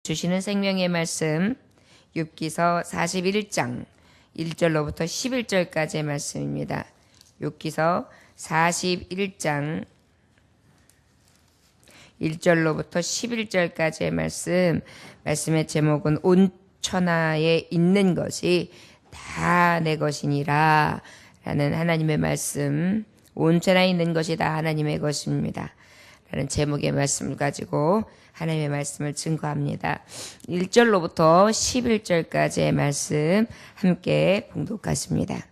주시는 생명의 말씀 욥기서 41장 1절로부터 11절까지의 말씀입니다. 욥기서 41장 1절로부터 11절까지의 말씀의 제목은 온 천하에 있는 것이 다 내 것이니라 라는 하나님의 말씀, 온 천하에 있는 것이 다 하나님의 것입니다 라는 제목의 말씀을 가지고 하나님의 말씀을 증거합니다. 1절로부터 11절까지의 말씀 함께 봉독하십니다.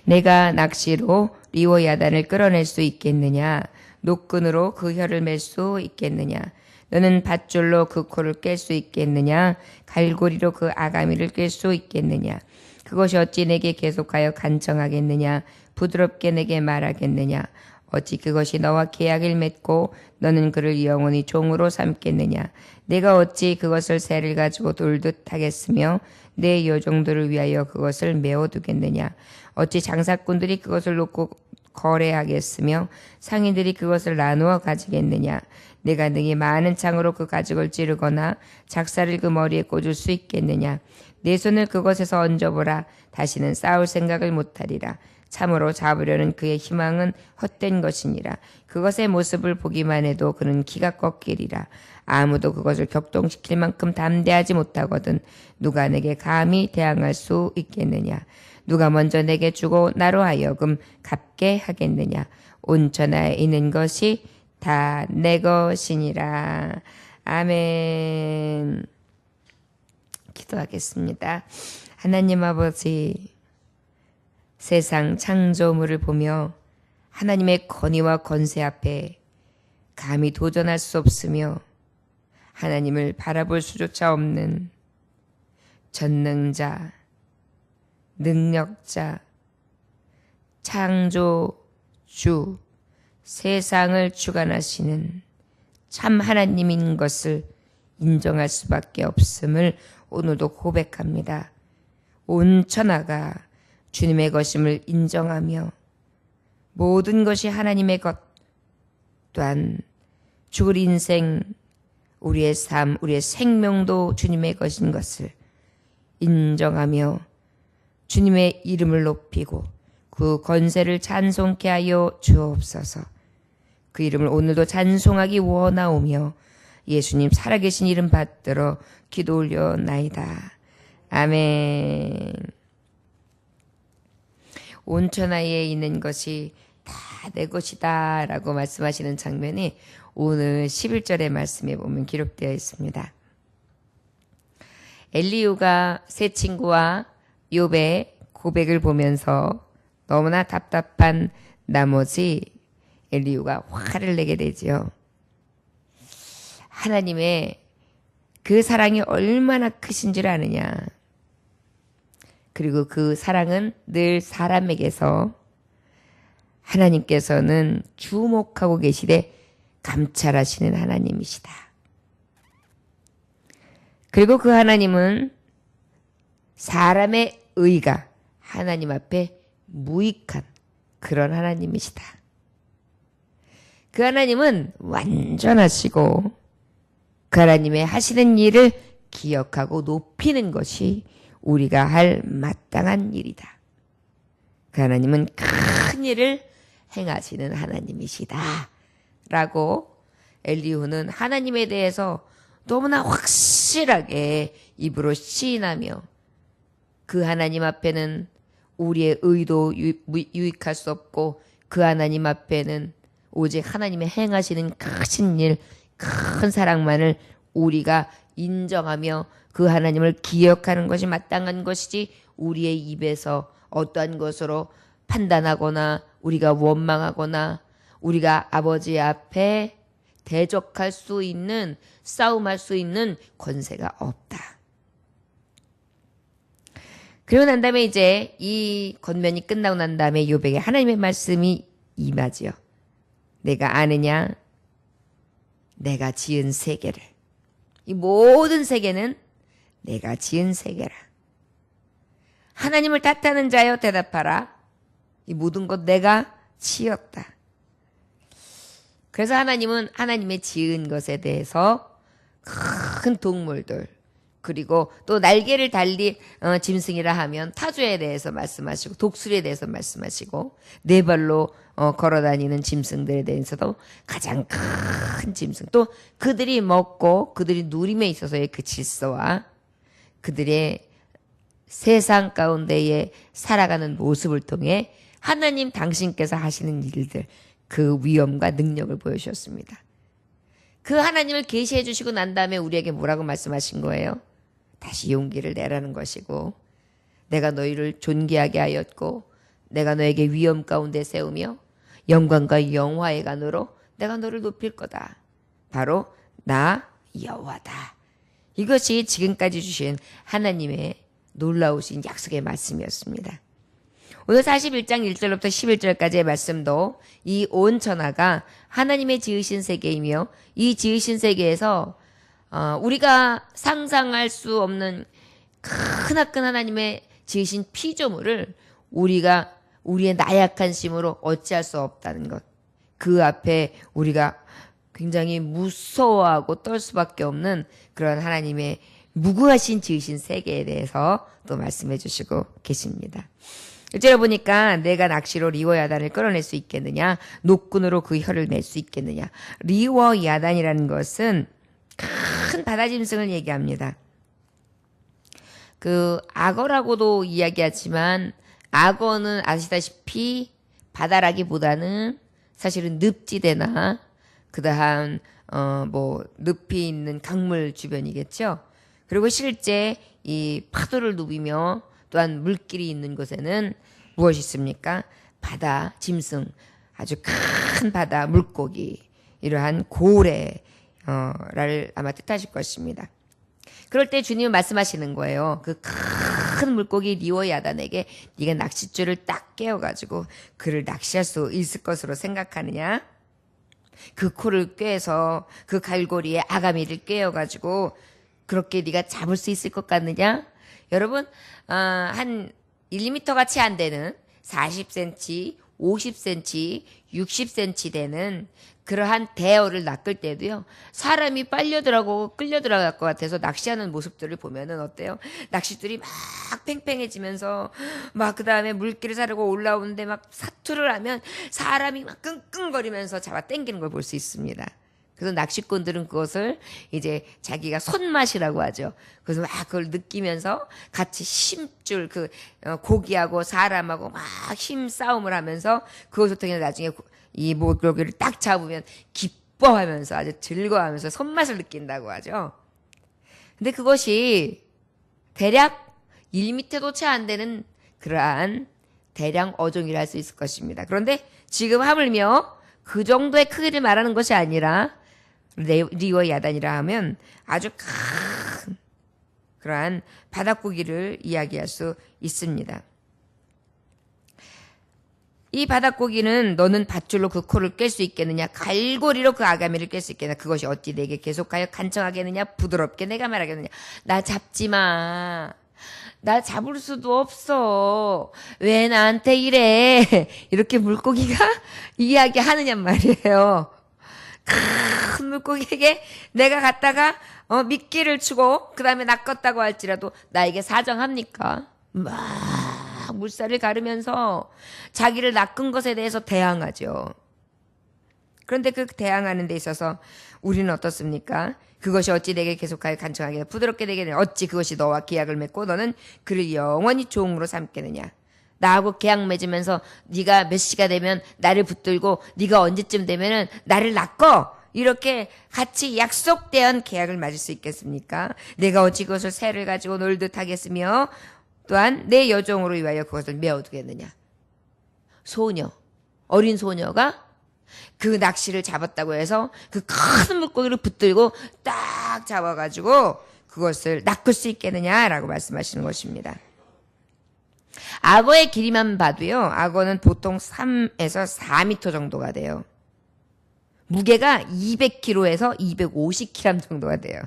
내가 낚시로 리워야단을 끌어낼 수 있겠느냐? 노끈으로 그 혀를 맬 수 있겠느냐? 너는 밧줄로 그 코를 깰 수 있겠느냐? 갈고리로 그 아가미를 깰 수 있겠느냐? 그것이 어찌 내게 계속하여 간청하겠느냐? 부드럽게 내게 말하겠느냐? 어찌 그것이 너와 계약을 맺고 너는 그를 영원히 종으로 삼겠느냐? 내가 어찌 그것을 새를 가지고 돌듯 하겠으며 내 여종들을 위하여 그것을 메워두겠느냐? 어찌 장사꾼들이 그것을 놓고 거래하겠으며 상인들이 그것을 나누어 가지겠느냐? 내가 능히 많은 창으로 그 가죽을 찌르거나 작사를 그 머리에 꽂을 수 있겠느냐? 내 손을 그것에서 얹어보라. 다시는 싸울 생각을 못하리라. 참으로 잡으려는 그의 희망은 헛된 것이니라. 그것의 모습을 보기만 해도 그는 기가 꺾이리라. 아무도 그것을 격동시킬 만큼 담대하지 못하거든 누가 내게 감히 대항할 수 있겠느냐? 누가 먼저 내게 주고 나로 하여금 갚게 하겠느냐? 온 천하에 있는 것이 다 내 것이니라. 아멘. 기도하겠습니다. 하나님 아버지, 세상 창조물을 보며 하나님의 권위와 권세 앞에 감히 도전할 수 없으며 하나님을 바라볼 수조차 없는 전능자, 능력자, 창조주, 세상을 주관하시는 참 하나님인 것을 인정할 수밖에 없음을 오늘도 고백합니다. 온 천하가 주님의 것임을 인정하며 모든 것이 하나님의 것, 또한 죽을 인생, 우리의 삶, 우리의 생명도 주님의 것인 것을 인정하며 주님의 이름을 높이고 그 권세를 찬송케 하여 주옵소서. 그 이름을 오늘도 찬송하기 원하오며 예수님 살아계신 이름 받들어 기도 올려나이다. 아멘. 온 천하에 있는 것이 다 내 것이다 라고 말씀하시는 장면이 오늘 11절의 말씀에 보면 기록되어 있습니다. 엘리후가 세 친구와 욥의 고백을 보면서 너무나 답답한 나머지 엘리후가 화를 내게 되지요. 하나님의 그 사랑이 얼마나 크신지를 아느냐. 그리고 그 사랑은 늘 사람에게서 하나님께서는 주목하고 계시되 감찰하시는 하나님이시다. 그리고 그 하나님은 사람의 의가 하나님 앞에 무익한 그런 하나님이시다. 그 하나님은 완전하시고 그 하나님의 하시는 일을 기억하고 높이는 것이 우리가 할 마땅한 일이다. 그 하나님은 큰 일을 행하시는 하나님이시다 라고 엘리후는 하나님에 대해서 너무나 확실하게 입으로 시인하며 그 하나님 앞에는 우리의 의도 유익할 수 없고 그 하나님 앞에는 오직 하나님의 행하시는 크신 일, 큰 사랑만을 우리가 인정하며 그 하나님을 기억하는 것이 마땅한 것이지 우리의 입에서 어떠한 것으로 판단하거나 우리가 원망하거나 우리가 아버지 앞에 대적할 수 있는, 싸움할 수 있는 권세가 없다. 그리고 난 다음에 이제 이 권면이 끝나고 난 다음에 욥에게 하나님의 말씀이 임하지요. 내가 아느냐? 내가 지은 세계를. 이 모든 세계는 내가 지은 세계라. 하나님을 탓하는 자여 대답하라. 이 모든 것 내가 지었다. 그래서 하나님은 하나님의 지은 것에 대해서 큰 동물들, 그리고 또 날개를 달린 짐승이라 하면 타조에 대해서 말씀하시고 독수리에 대해서 말씀하시고 네 발로 걸어다니는 짐승들에 대해서도 가장 큰 짐승, 또 그들이 먹고 그들이 누림에 있어서의 그 질서와 그들의 세상 가운데에 살아가는 모습을 통해 하나님 당신께서 하시는 일들, 그 위엄과 능력을 보여주셨습니다. 그 하나님을 계시해 주시고 난 다음에 우리에게 뭐라고 말씀하신 거예요? 다시 용기를 내라는 것이고, 내가 너희를 존귀하게 하였고 내가 너에게 위엄 가운데 세우며 영광과 영화의 간으로 내가 너를 높일 거다. 바로 나 여호와다. 이것이 지금까지 주신 하나님의 놀라우신 약속의 말씀이었습니다. 오늘 41장 1절부터 11절까지의 말씀도 이 온 천하가 하나님의 지으신 세계이며 이 지으신 세계에서 우리가 상상할 수 없는 크나큰 하나님의 지으신 피조물을 우리가 우리의 나약한 심으로 어찌할 수 없다는 것, 그 앞에 우리가 굉장히 무서워하고 떨 수밖에 없는 그런 하나님의 무궁하신 지으신 세계에 대해서 또 말씀해 주시고 계십니다. 1절에 보니까 내가 낚시로 리워 야단을 끌어낼 수 있겠느냐, 노끈으로 그 혀를 낼 수 있겠느냐. 리워 야단이라는 것은 큰 바다짐승을 얘기합니다. 그 악어라고도 이야기하지만 악어는 아시다시피 바다라기보다는 사실은 늪지대나 그다음 늪이 있는 강물 주변이겠죠. 그리고 실제 이 파도를 누비며 또한 물길이 있는 곳에는 무엇이 있습니까? 바다 짐승, 아주 큰 바다 물고기, 이러한 고래를 아마 뜻하실 것입니다. 그럴 때 주님은 말씀하시는 거예요. 그 큰 물고기 리워 야단에게 네가 낚싯줄을 딱 깨워가지고 그를 낚시할 수 있을 것으로 생각하느냐? 그 코를 꿰서 그 갈고리에 아가미를 꿰어가지고 그렇게 네가 잡을 수 있을 것 같느냐? 여러분, 한 1m 같이 안 되는 40cm, 50cm, 60cm 되는 그러한 대어를 낚을 때도요, 사람이 끌려 들어갈 것 같아서 낚시하는 모습들을 보면은 어때요? 낚싯줄이 막 팽팽해지면서 막 그 다음에 물길을 사르고 올라오는데 막 사투를 하면 사람이 막 끙끙거리면서 잡아 당기는 걸 볼 수 있습니다. 그래서 낚시꾼들은 그것을 이제 자기가 손맛이라고 하죠. 그래서 막 그걸 느끼면서 같이 힘줄 고기하고 사람하고 막 힘 싸움을 하면서 그것을 통해 나중에 이 물고기를 딱 잡으면 기뻐하면서 아주 즐거워하면서 손맛을 느낀다고 하죠. 근데 그것이 대략 1m도 채 안 되는 그러한 대량 어종이라 할 수 있을 것입니다. 그런데 지금 하물며 그 정도의 크기를 말하는 것이 아니라 리워 야단이라 하면 아주 큰 그러한 바닷고기를 이야기할 수 있습니다. 이 바닷고기는 너는 밧줄로 그 코를 깰 수 있겠느냐, 갈고리로 그 아가미를 깰 수 있겠느냐, 그것이 어찌 내게 계속하여 간청하겠느냐, 부드럽게 내가 말하겠느냐. 나 잡지 마. 나 잡을 수도 없어. 왜 나한테 이래? 이렇게 물고기가 이야기하느냔 말이에요. 큰 물고기에게 내가 갔다가 미끼를 치고 그 다음에 낚았다고 할지라도 나에게 사정합니까? 막 물살을 가르면서 자기를 낚은 것에 대해서 대항하죠. 그런데 그 대항하는 데 있어서 우리는 어떻습니까? 그것이 어찌 내게 계속하여 간청하게 부드럽게 되게 어찌 그것이 너와 계약을 맺고 너는 그를 영원히 종으로 삼겠느냐. 나하고 계약 맺으면서 네가 몇 시가 되면 나를 붙들고 네가 언제쯤 되면은 나를 낚어, 이렇게 같이 약속된 계약을 맺을 수 있겠습니까? 내가 어찌 그것을 새를 가지고 놀듯 하겠으며 또한 내 여종으로 위하여 그것을 메어두겠느냐. 소녀, 어린 소녀가 그 낚시를 잡았다고 해서 그 큰 물고기를 붙들고 딱 잡아가지고 그것을 낚을 수 있겠느냐라고 말씀하시는 것입니다. 악어의 길이만 봐도요, 악어는 보통 3에서 4m 정도가 돼요. 무게가 200kg에서 250kg 정도가 돼요.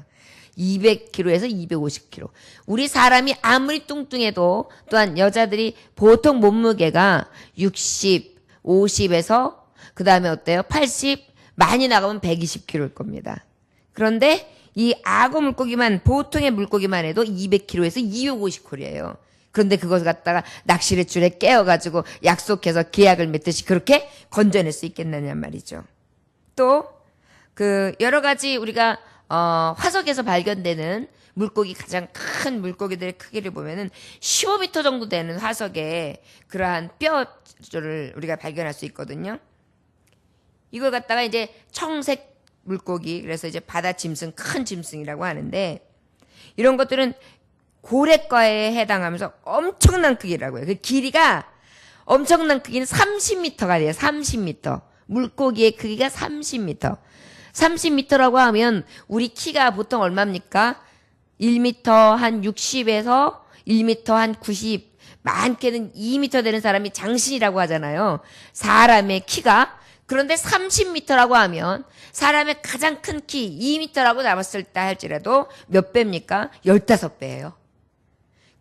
200kg에서 250kg. 우리 사람이 아무리 뚱뚱해도 또한 여자들이 보통 몸무게가 60, 50에서 그 다음에 어때요? 80, 많이 나가면 120kg일 겁니다. 그런데 이 악어 물고기만, 보통의 물고기만 해도 200kg에서 250kg예요. 그런데 그것을 갖다가 낚시의 줄에 깨어가지고 약속해서 계약을 맺듯이 그렇게 건져낼 수 있겠느냐 말이죠. 또, 여러 가지 우리가, 화석에서 발견되는 물고기, 가장 큰 물고기들의 크기를 보면은 15m 정도 되는 화석에 그러한 뼈를 우리가 발견할 수 있거든요. 이걸 갖다가 이제 청색 물고기, 그래서 이제 바다 짐승, 큰 짐승이라고 하는데, 이런 것들은 고래과에 해당하면서 엄청난 크기라고요. 그 길이가 엄청난 크기는 30m가 돼요. 30m. 물고기의 크기가 30m. 30m라고 하면 우리 키가 보통 얼마입니까? 1m 한 60에서 1m 한 90, 많게는 2m 되는 사람이 장신이라고 하잖아요. 사람의 키가. 그런데 30m라고 하면 사람의 가장 큰 키 2m라고 잡았을 때 할지라도 몇 배입니까? 15배예요.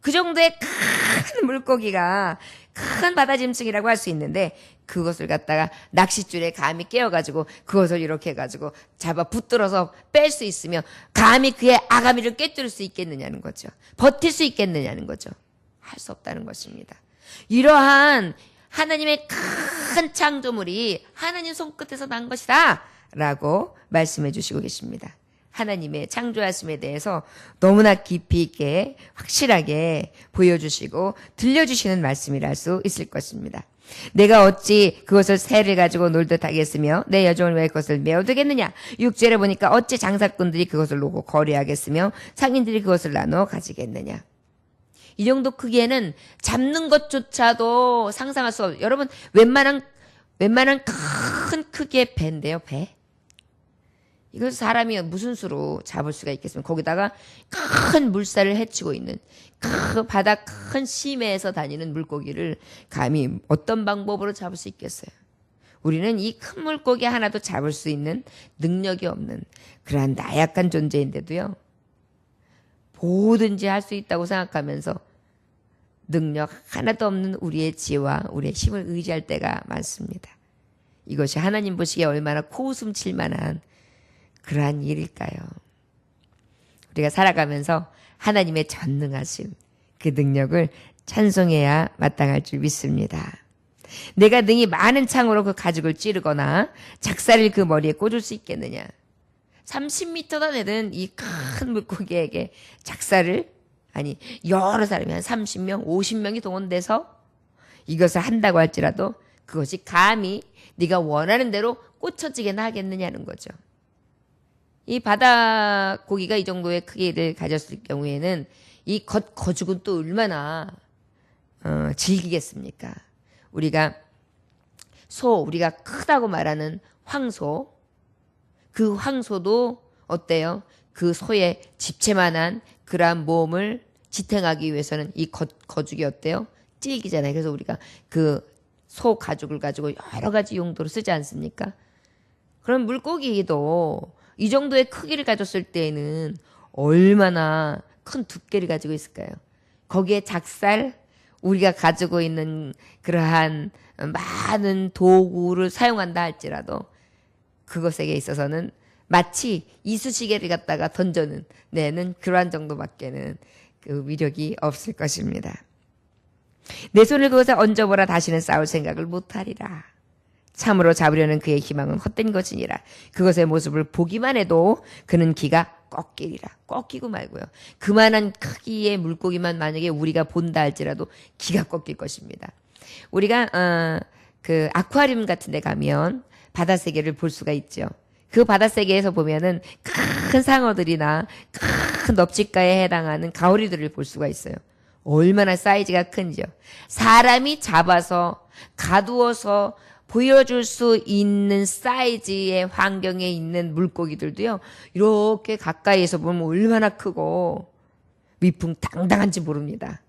그 정도의 큰 물고기가, 큰 바다짐승이라고 할 수 있는데, 그것을 갖다가 낚싯줄에 감히 깨어가지고 그것을 이렇게 해가지고 잡아 붙들어서 뺄 수 있으며 감히 그의 아가미를 꿰뚫을 수 있겠느냐는 거죠. 버틸 수 있겠느냐는 거죠. 할 수 없다는 것입니다. 이러한 하나님의 큰 창조물이 하나님 손끝에서 난 것이다 라고 말씀해 주시고 계십니다. 하나님의 창조하심에 대해서 너무나 깊이 있게 확실하게 보여주시고 들려주시는 말씀이라 할 수 있을 것입니다. 내가 어찌 그것을 새를 가지고 놀듯 하겠으며 내 여종을 왜 그것을 메어두겠느냐. 6절에 보니까 어찌 장사꾼들이 그것을 놓고 거래하겠으며 상인들이 그것을 나눠 가지겠느냐. 이 정도 크기에는 잡는 것조차도 상상할 수 없어요. 여러분, 웬만한 큰 크기의 배인데요, 배. 이걸 사람이 무슨 수로 잡을 수가 있겠습니까? 거기다가 큰 물살을 헤치고 있는 그 바다 큰 심해에서 다니는 물고기를 감히 어떤 방법으로 잡을 수 있겠어요? 우리는 이 큰 물고기 하나도 잡을 수 있는 능력이 없는 그러한 나약한 존재인데도요, 뭐든지 할 수 있다고 생각하면서 능력 하나도 없는 우리의 지혜와 우리의 힘을 의지할 때가 많습니다. 이것이 하나님 보시기에 얼마나 코웃음 칠 만한 그러한 일일까요? 우리가 살아가면서 하나님의 전능하심, 그 능력을 찬송해야 마땅할 줄 믿습니다. 내가 능히 많은 창으로 그 가죽을 찌르거나 작사를 그 머리에 꽂을 수 있겠느냐. 30m나 되는 이 큰 물고기에게 작사를, 아니 여러 사람이 한 30명, 50명이 동원돼서 이것을 한다고 할지라도 그것이 감히 네가 원하는 대로 꽂혀지게나 하겠느냐는 거죠. 이 바다 고기가 이 정도의 크기를 가졌을 경우에는 이 거죽은 또 얼마나 즐기겠습니까? 우리가 우리가 크다고 말하는 황소, 그 황소도 어때요? 그 소의 집채만한 그러한 몸을 지탱하기 위해서는 이 거죽이 어때요? 질기잖아요. 그래서 우리가 그 소 가죽을 가지고 여러 가지 용도로 쓰지 않습니까? 그럼 물고기도 이 정도의 크기를 가졌을 때에는 얼마나 큰 두께를 가지고 있을까요? 거기에 작살, 우리가 가지고 있는 그러한 많은 도구를 사용한다 할지라도 그것에게 있어서는 마치 이쑤시개를 갖다가 던져내는 그러한 정도밖에는 그 위력이 없을 것입니다. 내 손을 그것에 얹어보라. 다시는 싸울 생각을 못하리라. 참으로 잡으려는 그의 희망은 헛된 것이니라. 그것의 모습을 보기만 해도 그는 기가 꺾이리라. 꺾이고 말고요. 그만한 크기의 물고기만 만약에 우리가 본다 할지라도 기가 꺾일 것입니다. 우리가 그 아쿠아리움 같은 데 가면 바다 세계를 볼 수가 있죠. 그 바다 세계에서 보면은 큰 상어들이나 큰 넙치가에 해당하는 가오리들을 볼 수가 있어요. 얼마나 사이즈가 큰지요. 사람이 잡아서 가두어서 보여줄 수 있는 사이즈의 환경에 있는 물고기들도요, 이렇게 가까이에서 보면 얼마나 크고 위풍당당한지 모릅니다.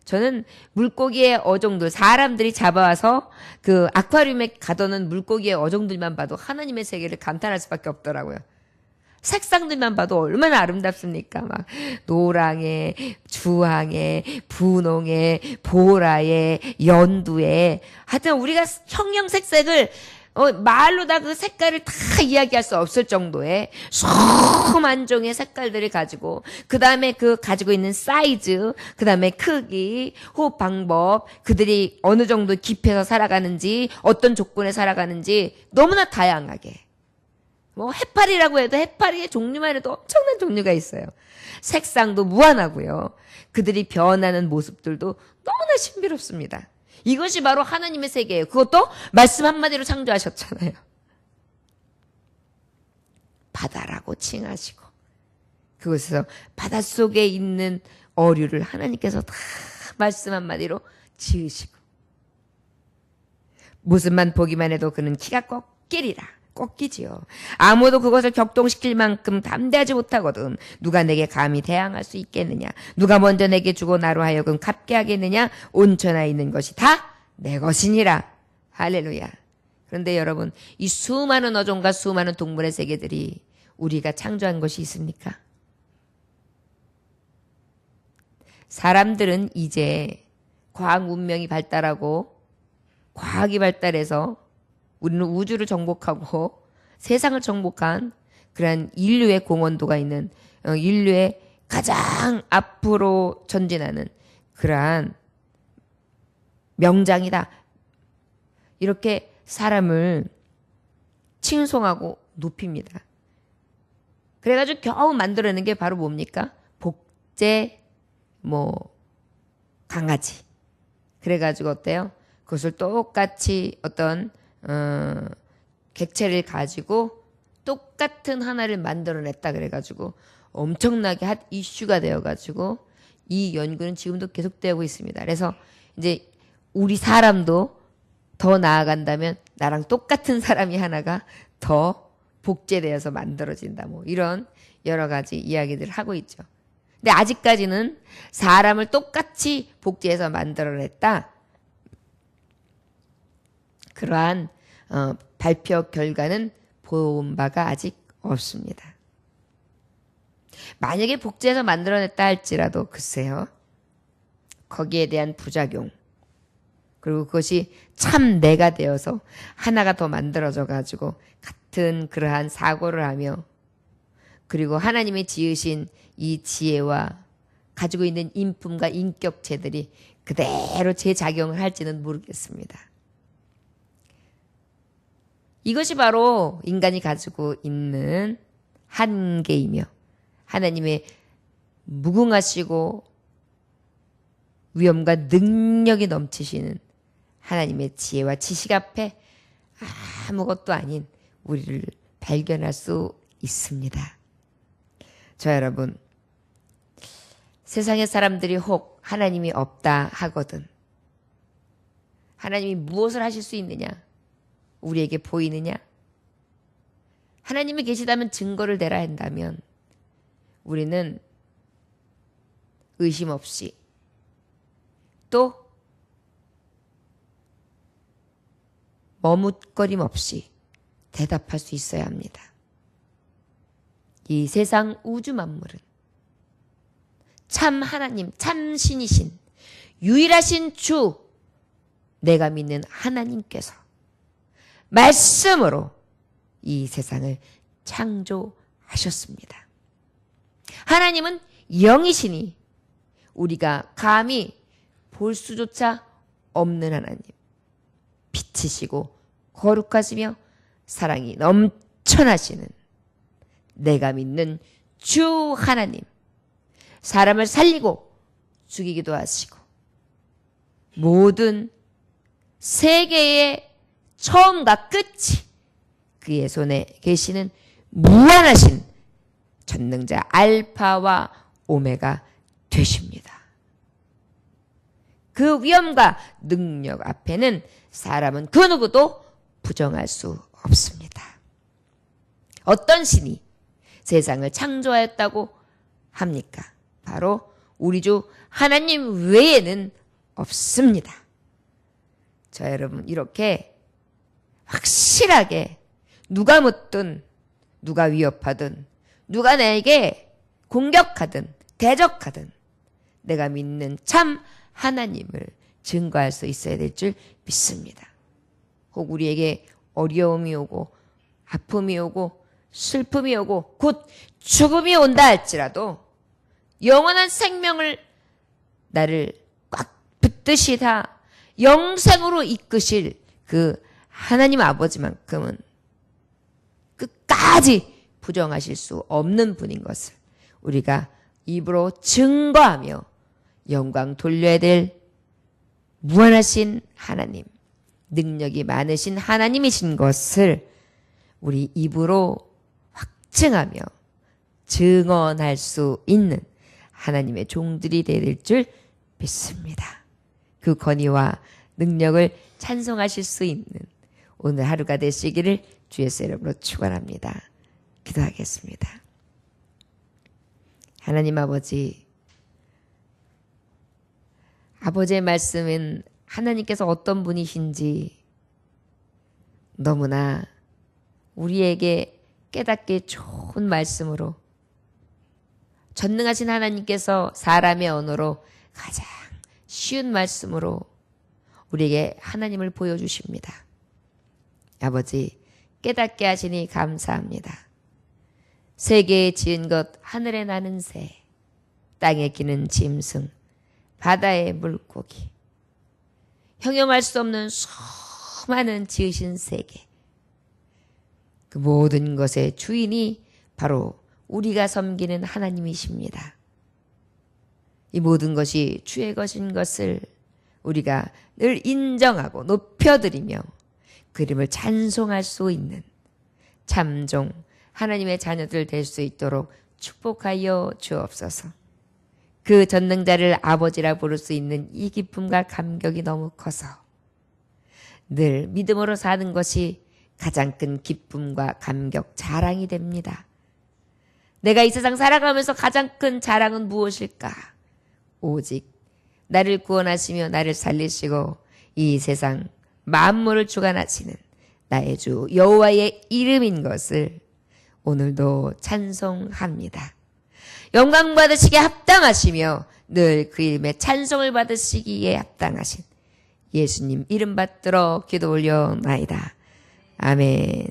저는 물고기의 어종들, 사람들이 잡아와서 그 아쿠아리움에 가둬놓은 물고기의 어종들만 봐도 하나님의 세계를 감탄할 수밖에 없더라고요. 색상들만 봐도 얼마나 아름답습니까? 막 노랑에, 주황에, 분홍에, 보라에, 연두에, 하여튼 우리가 형형색색을 말로 다 그 색깔을 다 이야기할 수 없을 정도의 수많은 종의 색깔들을 가지고, 그 다음에 그 가지고 있는 사이즈, 그 다음에 크기, 호흡 방법, 그들이 어느 정도 깊이에서 살아가는지, 어떤 조건에 살아가는지 너무나 다양하게. 해파리라고 해도 해파리의 종류만 해도 엄청난 종류가 있어요. 색상도 무한하고요. 그들이 변하는 모습들도 너무나 신비롭습니다. 이것이 바로 하나님의 세계예요. 그것도 말씀 한마디로 창조하셨잖아요. 바다라고 칭하시고, 그곳에서 바닷속에 있는 어류를 하나님께서 다 말씀 한마디로 지으시고, 모습만 보기만 해도 그는 키가 꺾이리라. 꺾이지요. 아무도 그것을 격동시킬 만큼 담대하지 못하거든. 누가 내게 감히 대항할 수 있겠느냐. 누가 먼저 내게 주고 나로 하여금 갚게 하겠느냐. 온천하에 있는 것이 다 내 것이니라. 할렐루야. 그런데 여러분, 이 수많은 어종과 수많은 동물의 세계들이 우리가 창조한 것이 있습니까? 사람들은 이제 과학 문명이 발달하고 과학이 발달해서 우리는 우주를 정복하고 세상을 정복한 그러한 인류의 공헌도가 있는, 인류의 가장 앞으로 전진하는 그러한 명장이다. 이렇게 사람을 칭송하고 높입니다. 그래가지고 겨우 만들어내는 게 바로 뭡니까? 복제, 강아지. 그래가지고 어때요? 그것을 똑같이 어떤 객체를 가지고 똑같은 하나를 만들어냈다 그래가지고 엄청나게 핫 이슈가 되어가지고 이 연구는 지금도 계속되고 있습니다. 그래서 이제 우리 사람도 더 나아간다면 나랑 똑같은 사람이 하나가 더 복제되어서 만들어진다. 이런 여러 가지 이야기들을 하고 있죠. 근데 아직까지는 사람을 똑같이 복제해서 만들어냈다. 그러한 발표 결과는 본 바가 아직 없습니다. 만약에 복제해서 만들어냈다 할지라도 글쎄요. 거기에 대한 부작용, 그리고 그것이 참 내가 되어서 하나가 더 만들어져 가지고 같은 그러한 사고를 하며, 그리고 하나님이 지으신 이 지혜와 가지고 있는 인품과 인격체들이 그대로 재작용을 할지는 모르겠습니다. 이것이 바로 인간이 가지고 있는 한계이며 하나님의 무궁하시고 위엄과 능력이 넘치시는 하나님의 지혜와 지식 앞에 아무것도 아닌 우리를 발견할 수 있습니다. 저 여러분, 세상의 사람들이 혹 하나님이 없다 하거든 하나님이 무엇을 하실 수 있느냐? 우리에게 보이느냐? 하나님이 계시다면 증거를 대라 한다면 우리는 의심 없이 또 머뭇거림 없이 대답할 수 있어야 합니다. 이 세상 우주 만물은 참 하나님, 참 신이신 유일하신 주, 내가 믿는 하나님께서 말씀으로 이 세상을 창조하셨습니다. 하나님은 영이시니 우리가 감히 볼 수조차 없는 하나님, 빛이시고 거룩하시며 사랑이 넘쳐나시는 내가 믿는 주 하나님, 사람을 살리고 죽이기도 하시고 모든 세계의 처음과 끝이 그의 손에 계시는 무한하신 전능자 알파와 오메가 되십니다. 그 위엄과 능력 앞에는 사람은 그 누구도 부정할 수 없습니다. 어떤 신이 세상을 창조하였다고 합니까? 바로 우리 주 하나님 외에는 없습니다. 자, 여러분, 이렇게 확실하게 누가 묻든 누가 위협하든 누가 나에게 공격하든 대적하든 내가 믿는 참 하나님을 증거할 수 있어야 될 줄 믿습니다. 혹 우리에게 어려움이 오고 아픔이 오고 슬픔이 오고 곧 죽음이 온다 할지라도 영원한 생명을 나를 꽉 붙드시 다 영생으로 이끄실 그 하나님 아버지만큼은 끝까지 부정하실 수 없는 분인 것을 우리가 입으로 증거하며 영광 돌려야 될 무한하신 하나님, 능력이 많으신 하나님이신 것을 우리 입으로 확증하며 증언할 수 있는 하나님의 종들이 될 줄 믿습니다. 그 권위와 능력을 찬송하실 수 있는 오늘 하루가 되시기를 주 예수 이름으로 축원합니다. 기도하겠습니다. 하나님 아버지, 아버지의 말씀은 하나님께서 어떤 분이신지 너무나 우리에게 깨닫기 좋은 말씀으로 전능하신 하나님께서 사람의 언어로 가장 쉬운 말씀으로 우리에게 하나님을 보여주십니다. 아버지, 깨닫게 하시니 감사합니다. 세계에 지은 것 하늘에 나는 새, 땅에 기는 짐승, 바다의 물고기, 형용할 수 없는 수많은 지으신 세계, 그 모든 것의 주인이 바로 우리가 섬기는 하나님이십니다. 이 모든 것이 주의 것인 것을 우리가 늘 인정하고 높여드리며 그 이름을 찬송할 수 있는 참종 하나님의 자녀들 될 수 있도록 축복하여 주옵소서. 그 전능자를 아버지라 부를 수 있는 이 기쁨과 감격이 너무 커서 늘 믿음으로 사는 것이 가장 큰 기쁨과 감격, 자랑이 됩니다. 내가 이 세상 살아가면서 가장 큰 자랑은 무엇일까? 오직 나를 구원하시며 나를 살리시고 이 세상 만물을 주관하시는 나의 주 여호와의 이름인 것을 오늘도 찬송합니다. 영광 받으시기에 합당하시며 늘 그 이름에 찬송을 받으시기에 합당하신 예수님 이름 받들어 기도 올려나이다. 아멘.